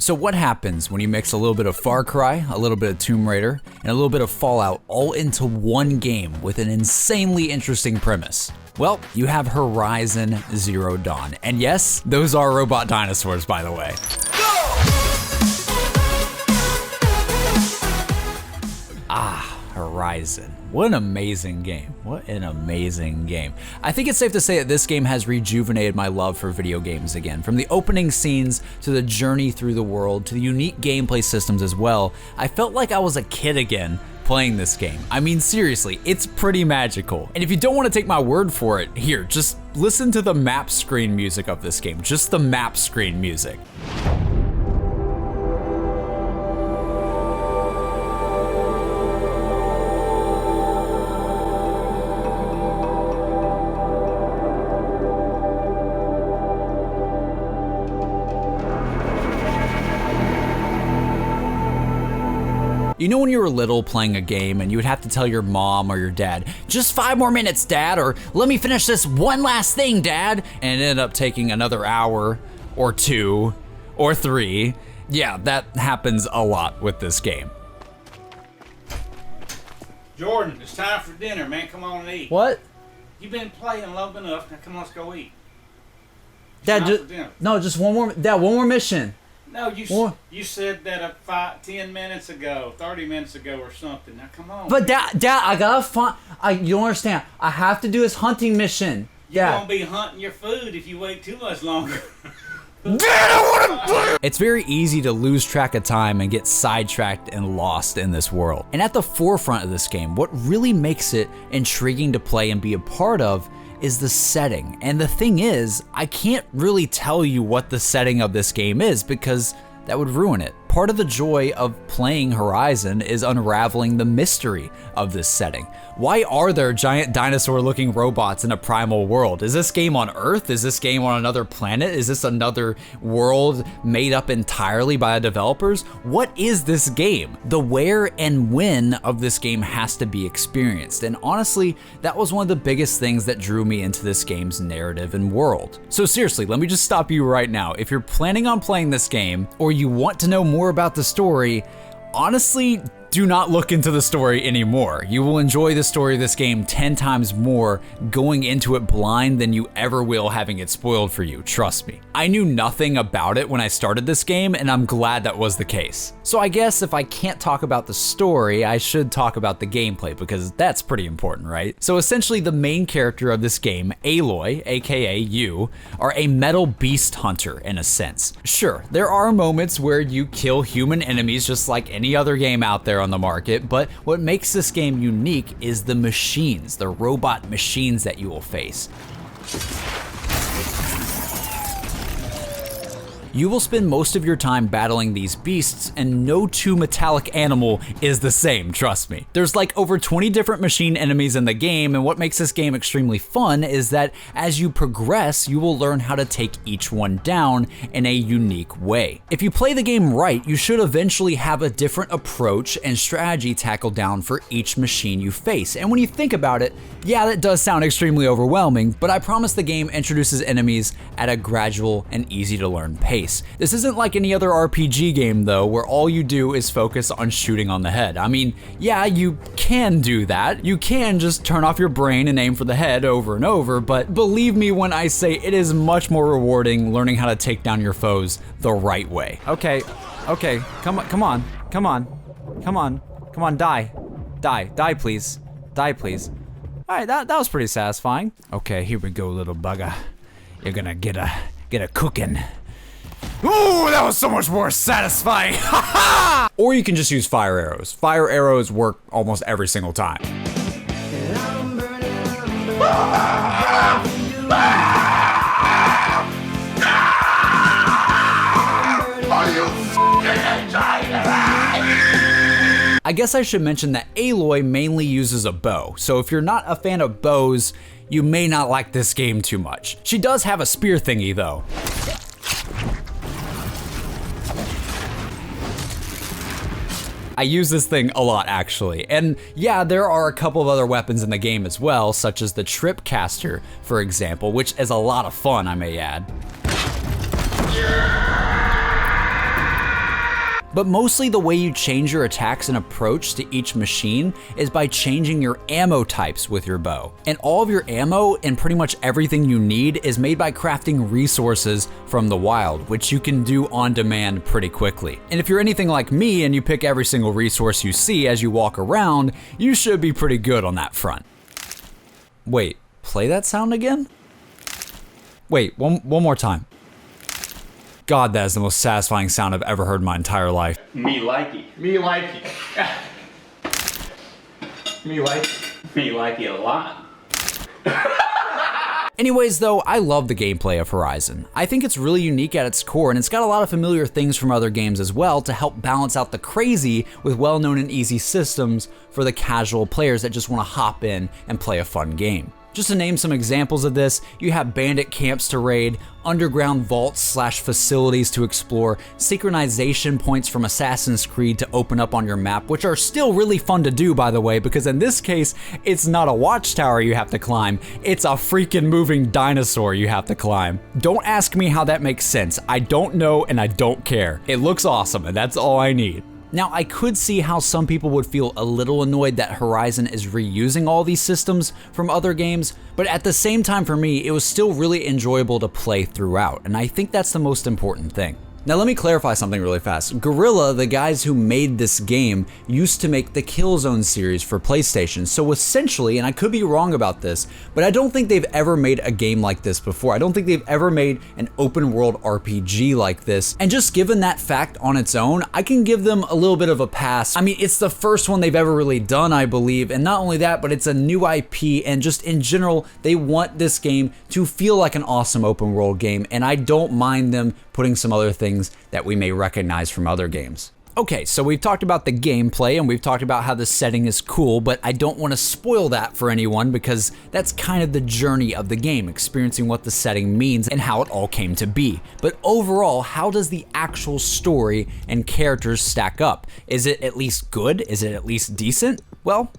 So what happens when you mix a little bit of Far Cry, a little bit of Tomb Raider, and a little bit of Fallout all into one game with an insanely interesting premise? Well, you have Horizon Zero Dawn. And yes, those are robot dinosaurs, by the way. Horizon. What an amazing game. What an amazing game. I think it's safe to say that this game has rejuvenated my love for video games again. From the opening scenes to the journey through the world to the unique gameplay systems as well, I felt like I was a kid again playing this game. I mean, seriously, it's pretty magical. And if you don't want to take my word for it, here, just listen to the map screen music of this game. Just the map screen music. You know when you were little playing a game and you would have to tell your mom or your dad, just 5 more minutes, Dad, or let me finish this one last thing, Dad, and it ended up taking another hour or 2 or 3. Yeah, that happens a lot with this game. Jordan, it's time for dinner, man. Come on and eat. What? You've been playing long enough. Now come on, let's go eat. Dad, just one more. Dad, one more mission. No, you said that 10 minutes ago, 30 minutes ago or something. Now come on. But Dad, I gotta find. You don't understand. I have to do this hunting mission. You're gonna be hunting your food if you wait too much longer. Dad, I wanna play! It's very easy to lose track of time and get sidetracked and lost in this world. And at the forefront of this game, what really makes it intriguing to play and be a part of is the setting. And the thing is, I can't really tell you what the setting of this game is because that would ruin it. Part of the joy of playing Horizon is unraveling the mystery of this setting. Why are there giant dinosaur-looking robots in a primal world? Is this game on Earth? Is this game on another planet? Is this another world made up entirely by the developers? What is this game? The where and when of this game has to be experienced. And honestly, that was one of the biggest things that drew me into this game's narrative and world. So seriously, let me just stop you right now. If you're planning on playing this game, or you want to know more about the story, honestly, do not look into the story anymore. You will enjoy the story of this game 10 times more going into it blind than you ever will having it spoiled for you, trust me. I knew nothing about it when I started this game, and I'm glad that was the case. So I guess if I can't talk about the story, I should talk about the gameplay because that's pretty important, right? So essentially the main character of this game, Aloy, aka you, are a metal beast hunter in a sense. Sure, there are moments where you kill human enemies just like any other game out there on the market, but what makes this game unique is the machines, the robot machines that you will face. You will spend most of your time battling these beasts, and no two metallic animal is the same, trust me. There's like over 20 different machine enemies in the game, and what makes this game extremely fun is that as you progress, you will learn how to take each one down in a unique way. If you play the game right, you should eventually have a different approach and strategy tackled down for each machine you face. And when you think about it, yeah, that does sound extremely overwhelming, but I promise the game introduces enemies at a gradual and easy to learn pace. This isn't like any other RPG game though, where all you do is focus on shooting on the head. I mean, yeah, you can do that. You can just turn off your brain and aim for the head over and over, but believe me when I say it is much more rewarding learning how to take down your foes the right way. Okay, come on, die please. All right, that was pretty satisfying. Okay, here we go, little bugger. You're gonna get a cooking. Ooh, that was so much more satisfying. Or you can just use fire arrows. Fire arrows work almost every single time. I guess I should mention that Aloy mainly uses a bow, so if you're not a fan of bows, you may not like this game too much. She does have a spear thingy though. I use this thing a lot actually, and yeah, there are a couple of other weapons in the game as well, such as the trip caster, for example, which is a lot of fun, I may add. But mostly the way you change your attacks and approach to each machine is by changing your ammo types with your bow. And all of your ammo and pretty much everything you need is made by crafting resources from the wild, which you can do on demand pretty quickly. And if you're anything like me and you pick every single resource you see as you walk around, you should be pretty good on that front. Wait, play that sound again? Wait, one more time. God, that is the most satisfying sound I've ever heard in my entire life. Me likey. Me likey. Me likey. Me likey a lot. Anyways though, I love the gameplay of Horizon. I think it's really unique at its core, and it's got a lot of familiar things from other games as well to help balance out the crazy with well-known and easy systems for the casual players that just want to hop in and play a fun game. Just to name some examples of this, you have bandit camps to raid, underground vaults / facilities to explore, synchronization points from Assassin's Creed to open up on your map, which are still really fun to do, by the way, because in this case, it's not a watchtower you have to climb, it's a freaking moving dinosaur you have to climb. Don't ask me how that makes sense. I don't know and I don't care. It looks awesome and that's all I need. Now, I could see how some people would feel a little annoyed that Horizon is reusing all these systems from other games, but at the same time for me, it was still really enjoyable to play throughout, and I think that's the most important thing. Now let me clarify something really fast. Guerrilla, the guys who made this game, used to make the Killzone series for PlayStation, so essentially, and I could be wrong about this, but I don't think they've ever made a game like this before. I don't think they've ever made an open world RPG like this, and just given that fact on its own, I can give them a little bit of a pass. I mean, it's the first one they've ever really done, I believe, and not only that, but it's a new IP, and just in general, they want this game to feel like an awesome open world game, and I don't mind them putting some other things that we may recognize from other games. Okay, so we've talked about the gameplay and we've talked about how the setting is cool, but I don't want to spoil that for anyone because that's kind of the journey of the game, experiencing what the setting means and how it all came to be. But overall, how does the actual story and characters stack up? Is it at least good? Is it at least decent? Well,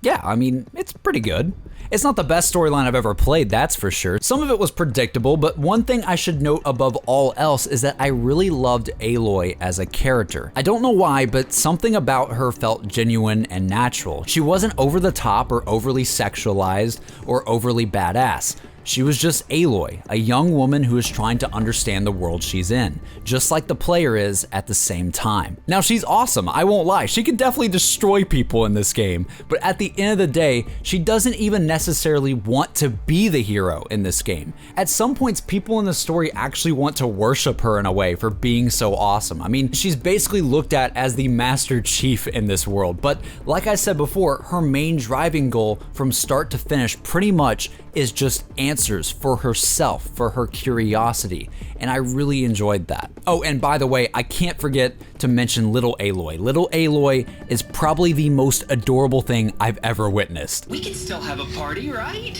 yeah, I mean, it's pretty good. It's not the best storyline I've ever played, that's for sure. Some of it was predictable, but one thing I should note above all else is that I really loved Aloy as a character. I don't know why, but something about her felt genuine and natural. She wasn't over the top or overly sexualized or overly badass. She was just Aloy, a young woman who is trying to understand the world she's in, just like the player is at the same time. Now, she's awesome, I won't lie. She can definitely destroy people in this game, but at the end of the day, she doesn't even necessarily want to be the hero in this game. At some points, people in the story actually want to worship her in a way for being so awesome. I mean, she's basically looked at as the Master Chief in this world, but like I said before, her main driving goal from start to finish pretty much is just answers for herself, for her curiosity, and I really enjoyed that. Oh, and by the way, I can't forget to mention little Aloy. Little Aloy is probably the most adorable thing I've ever witnessed. We can still have a party, right?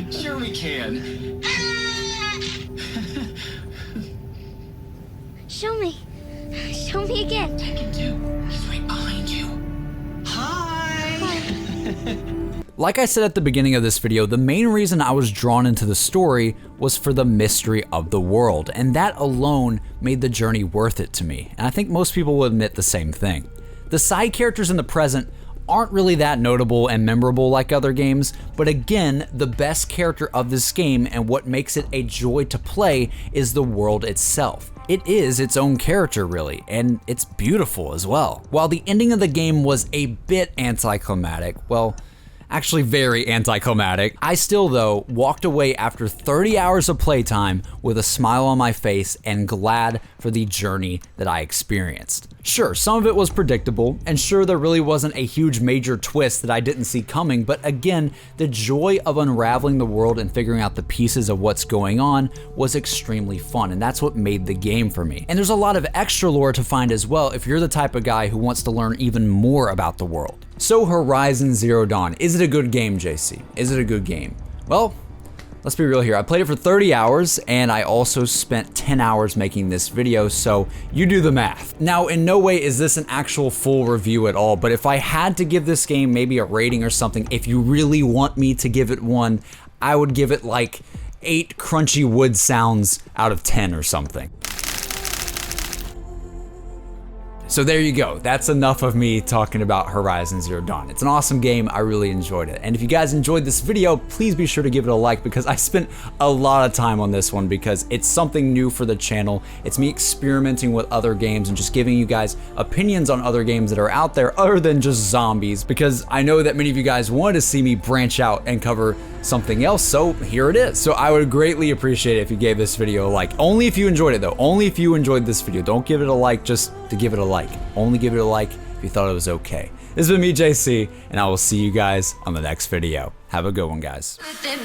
Sure we can. Show me. Show me again. Tekken 2, he's right behind you. Hi! Like I said at the beginning of this video, the main reason I was drawn into the story was for the mystery of the world, and that alone made the journey worth it to me, and I think most people will admit the same thing. The side characters in the present aren't really that notable and memorable like other games, but again, the best character of this game and what makes it a joy to play is the world itself. It is its own character really, and it's beautiful as well. While the ending of the game was a bit anticlimactic, well, actually very anticlimactic, I still though walked away after 30 hours of playtime with a smile on my face and glad for the journey that I experienced. Sure, some of it was predictable, and sure there really wasn't a huge major twist that I didn't see coming, but again, the joy of unraveling the world and figuring out the pieces of what's going on was extremely fun, and that's what made the game for me. And there's a lot of extra lore to find as well if you're the type of guy who wants to learn even more about the world. So Horizon Zero Dawn, is it a good game, JC? Is it a good game? Well, let's be real here. I played it for 30 hours and I also spent 10 hours making this video, so you do the math. Now, in no way is this an actual full review at all, but if I had to give this game maybe a rating or something, if you really want me to give it one, I would give it like 8 crunchy wood sounds out of 10 or something. So there you go. That's enough of me talking about Horizon Zero Dawn. It's an awesome game. I really enjoyed it. And if you guys enjoyed this video, please be sure to give it a like, because I spent a lot of time on this one because it's something new for the channel. It's me experimenting with other games and just giving you guys opinions on other games that are out there other than just zombies, because I know that many of you guys wanted to see me branch out and cover something else, so here it is. So I would greatly appreciate it if you gave this video a like. Only if you enjoyed it though. Only if you enjoyed this video. Don't give it a like just to give it a like. Only give it a like if you thought it was okay. This has been me, JC, and I will see you guys on the next video. Have a good one, guys. Birthday,